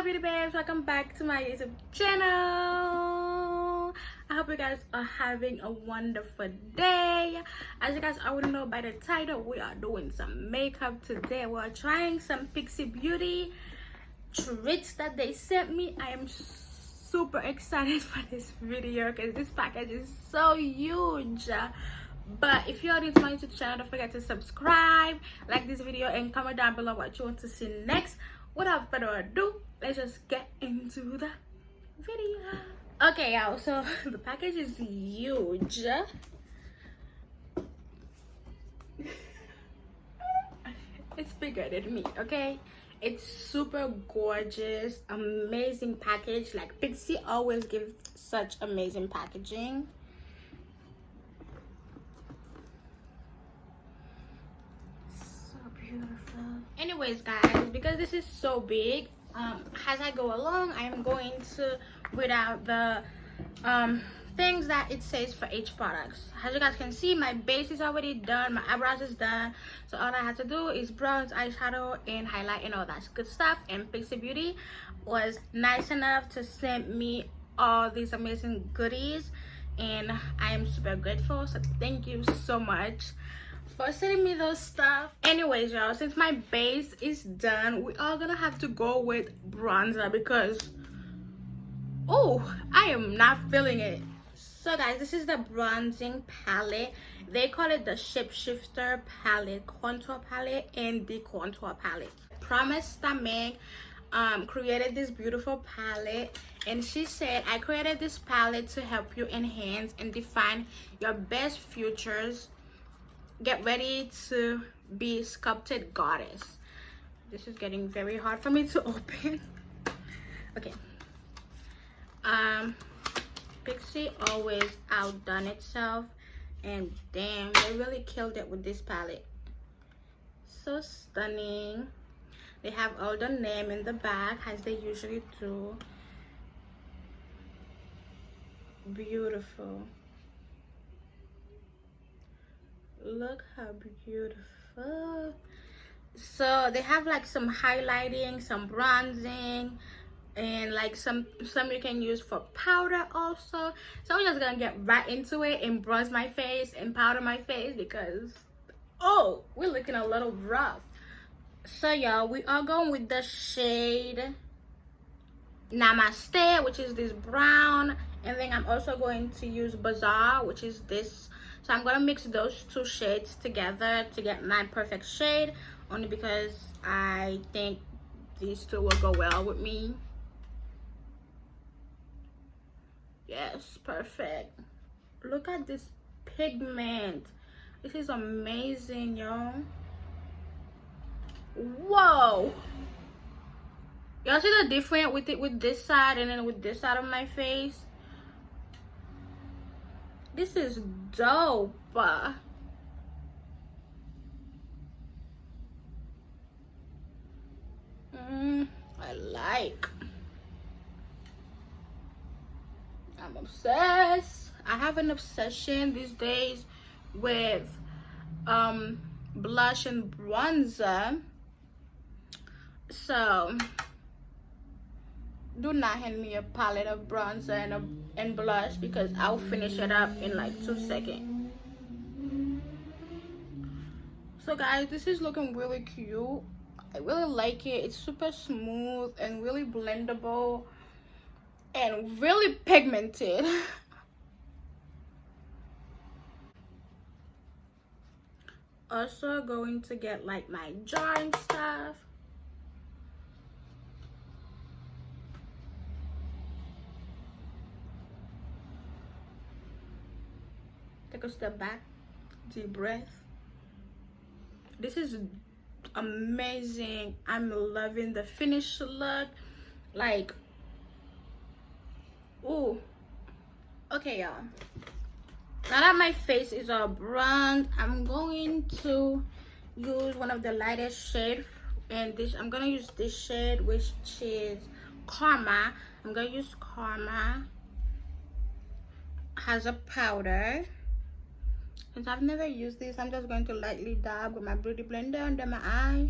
Hello beauty babes, welcome back to my YouTube channel. I hope you guys are having a wonderful day. As you guys already know by the title, we are doing some makeup today. We are trying some Pixibeauty treats that they sent me. I am super excited for this video because this package is so huge. But if you're new to my YouTube channel, don't forget to subscribe, like this video, and comment down below what you want to see next. Without further ado, let's just get into the video. Okay, y'all, so the package is huge. It's bigger than me, okay? It's super gorgeous, amazing package. Like Pixi always gives such amazing packaging. Anyways guys, because this is so big, as I go along I am going to read out the things that it says for each product. As you guys can see, my base is already done, my eyebrows is done, so all I have to do is bronze, eyeshadow, and highlight and all that good stuff. And Pixibeauty was nice enough to send me all these amazing goodies, and I am super grateful, so thank you so much for sending me those stuff. Anyways y'all, since my base is done, we are gonna have to go with bronzer because I am not feeling it. So guys, this is the bronzing palette. They call it the Shapeshifter palette, contour palette, and the contour palette. Promise that Meg created this beautiful palette, and she said, I created this palette to help you enhance and define your best futures. Get ready to be sculpted goddess. This is getting very hard for me to open. Okay. Pixi always outdone itself, and damn, they really killed it with this palette. So stunning. They have all the name in the back as they usually do. Beautiful. Look how beautiful. So they have like some highlighting, some bronzing, and like some you can use for powder also. So I'm just gonna get right into it and bronze my face and powder my face because we're looking a little rough. So y'all, we are going with the shade Namaste, which is this brown, and then I'm also going to use Bazaar, which is this. So I'm gonna mix those two shades together to get my perfect shade, only because I think these two will go well with me. Yes, perfect. Look at this pigment. This is amazing, y'all. Whoa. Y'all see the difference with it with this side and then with this side of my face? This is dope. I like. I'm obsessed. I have an obsession these days with blush and bronzer. So do not hand me a palette of bronzer and blush because I'll finish it up in like 2 seconds. So guys, this is looking really cute. I really like it. It's super smooth and really blendable and really pigmented. Also going to get like my jar and stuff. Take a step back, deep breath. This is amazing. I'm loving the finished look. Like, okay y'all, now that my face is all bronzed, I'm going to use one of the lightest shade, and this I'm gonna use this shade, which is Karma. I'm gonna use Karma as a powder. Since I've never used this, I'm just going to lightly dab with my beauty blender under my eye.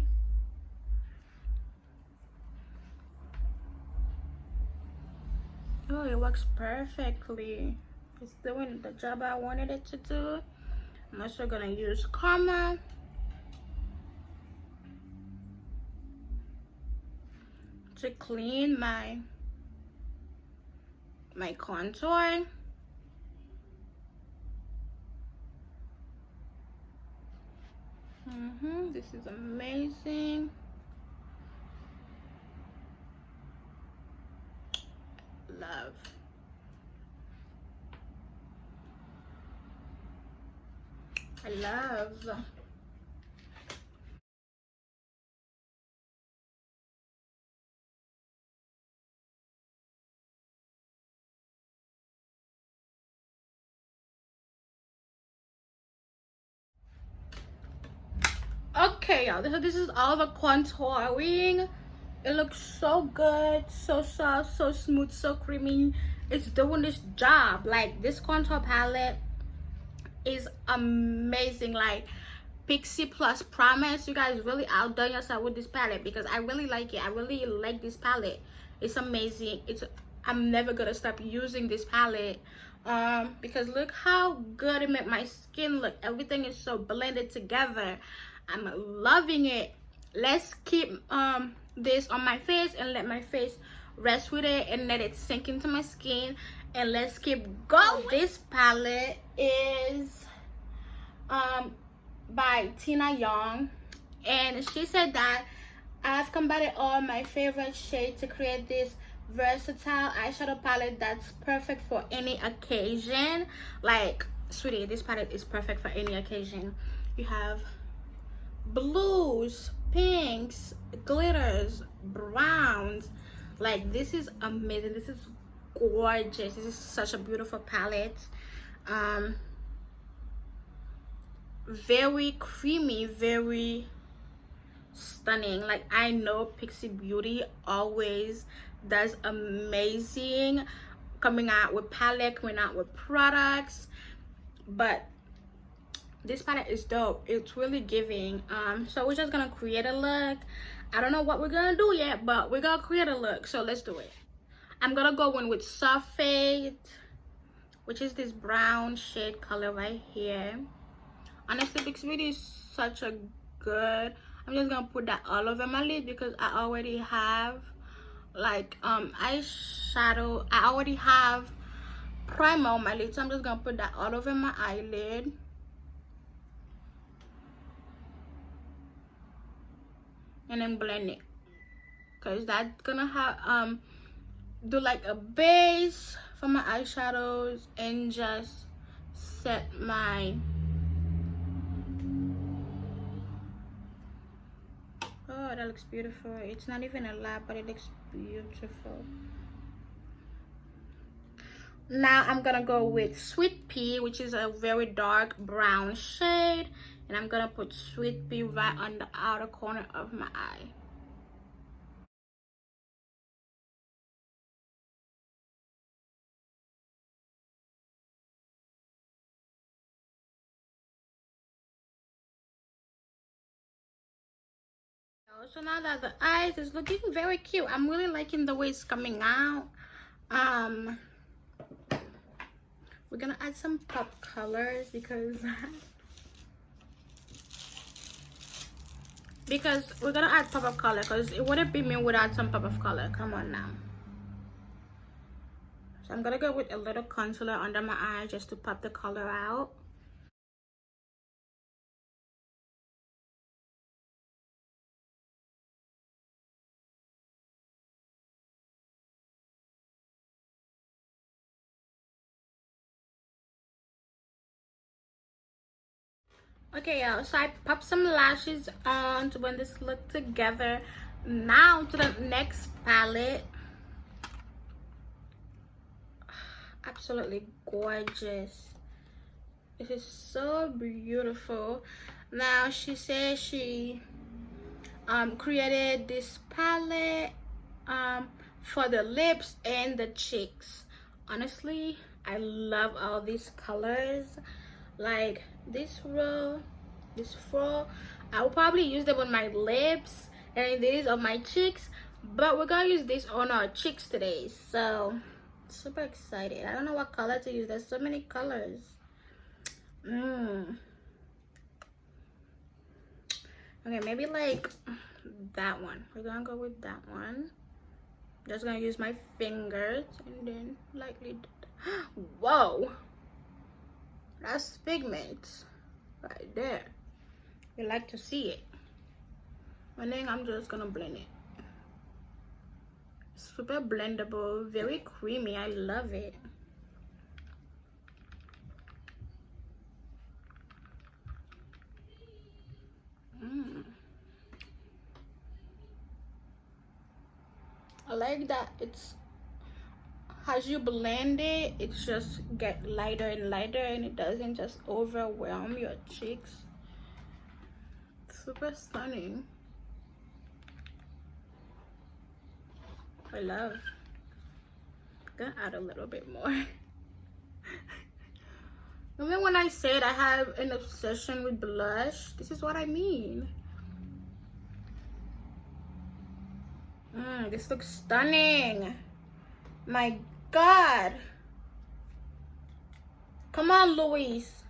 Oh, it works perfectly. It's doing the job I wanted it to do. I'm also gonna use Karma to clean my contour. This is amazing. Love. I love. Okay, y'all, so this is all the contouring. It looks so good, so soft, so smooth, so creamy. It's doing this job. Like, this contour palette is amazing. Like, Pixi plus promise, you guys really outdone yourself with this palette, because I really like it. I really like this palette. It's amazing. I'm never gonna stop using this palette, because look how good it made my skin look. Everything is so blended together. I'm loving it. Let's keep this on my face and let my face rest with it and let it sink into my skin, and let's keep going. This palette is by Tina Young, and she said that I've combined all my favorite shades to create this versatile eyeshadow palette that's perfect for any occasion. Like, sweetie, this palette is perfect for any occasion. You have blues, pinks, glitters, browns. Like, this is amazing. This is gorgeous. This is such a beautiful palette. Very creamy, very stunning. Like, I know Pixibeauty always does amazing coming out with palette, coming out with products, but this palette is dope. It's really giving. So we're just gonna create a look. I don't know what we're gonna do yet, but we're gonna create a look, so let's do it. I'm gonna go in with Soft Fade, which is this brown shade color right here. Honestly, Pixibeauty is such a good, I'm just gonna put that all over my lid because I already have like eyeshadow. I already have primer on my lid, so I'm just gonna put that all over my eyelid. And then blend it, because that's gonna have do like a base for my eyeshadows and just set my, oh, that looks beautiful. It's not even a lot, but it looks beautiful. Now I'm gonna go with Sweet Pea, which is a very dark brown shade, and I'm gonna put Sweet Pea right on the outer corner of my eye. So now that the eyes is looking very cute, I'm really liking the way it's coming out. We're gonna add some pop colors because we're gonna add pop of color, because it wouldn't be me without some pop of color. Come on now. So I'm gonna go with a little concealer under my eye just to pop the color out. Okay, y'all, so I popped some lashes on to blend this look together. Now to the next palette. Absolutely gorgeous. This is so beautiful. Now she says she created this palette for the lips and the cheeks. Honestly, I love all these colors. Like this row, this four, I will probably use them on my lips and these on my cheeks, but we're gonna use this on our cheeks today. So Super excited. I don't know what color to use. There's so many colors. Okay, maybe like that one. We're gonna go with that one. Just gonna use my fingers and then lightly. Whoa, that's pigment right there. You like to see it. And then I'm just gonna blend it. Super blendable, very creamy. I love it. I like that it's, as you blend it, it's just get lighter and lighter, and it doesn't just overwhelm your cheeks. Super stunning. I love. Gonna add a little bit more. Remember when I said I have an obsession with blush? This is what I mean. This looks stunning. My God. Come on, Louise.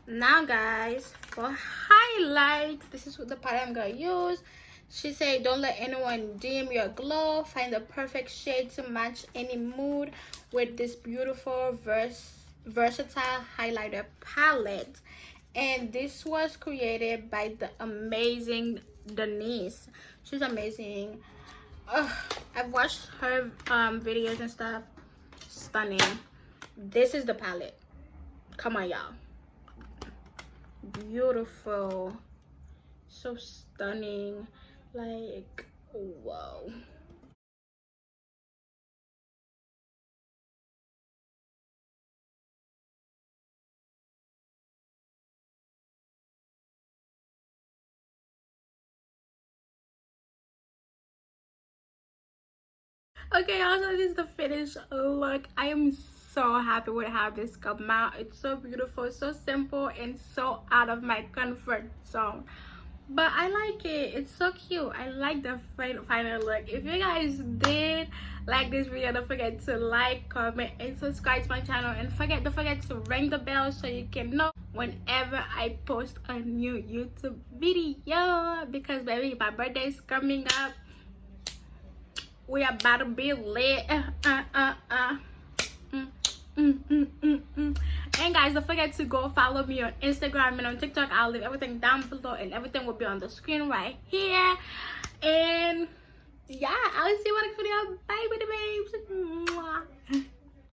Now, guys, for highlights, this is what the palette I'm gonna use. She said, don't let anyone dim your glow. Find the perfect shade to match any mood with this beautiful versatile highlighter palette. And this was created by the amazing Denise. She's amazing. I've watched her videos and stuff. Stunning. This is the palette. Come on, y'all. Beautiful. So stunning. Like, whoa. Okay, also this is the finished look. I am so happy with how this come out. It's so beautiful, so simple, and so out of my comfort zone, but I like it. It's so cute. I like the final look. If you guys did like this video, don't forget to like, comment, and subscribe to my channel, and don't forget to ring the bell so you can know whenever I post a new YouTube video, because baby, my birthday is coming up. We are about to be lit. And guys, don't forget to go follow me on Instagram and on TikTok. I'll leave everything down below, and everything will be on the screen right here. And yeah, I'll see you in the next video. Bye, baby.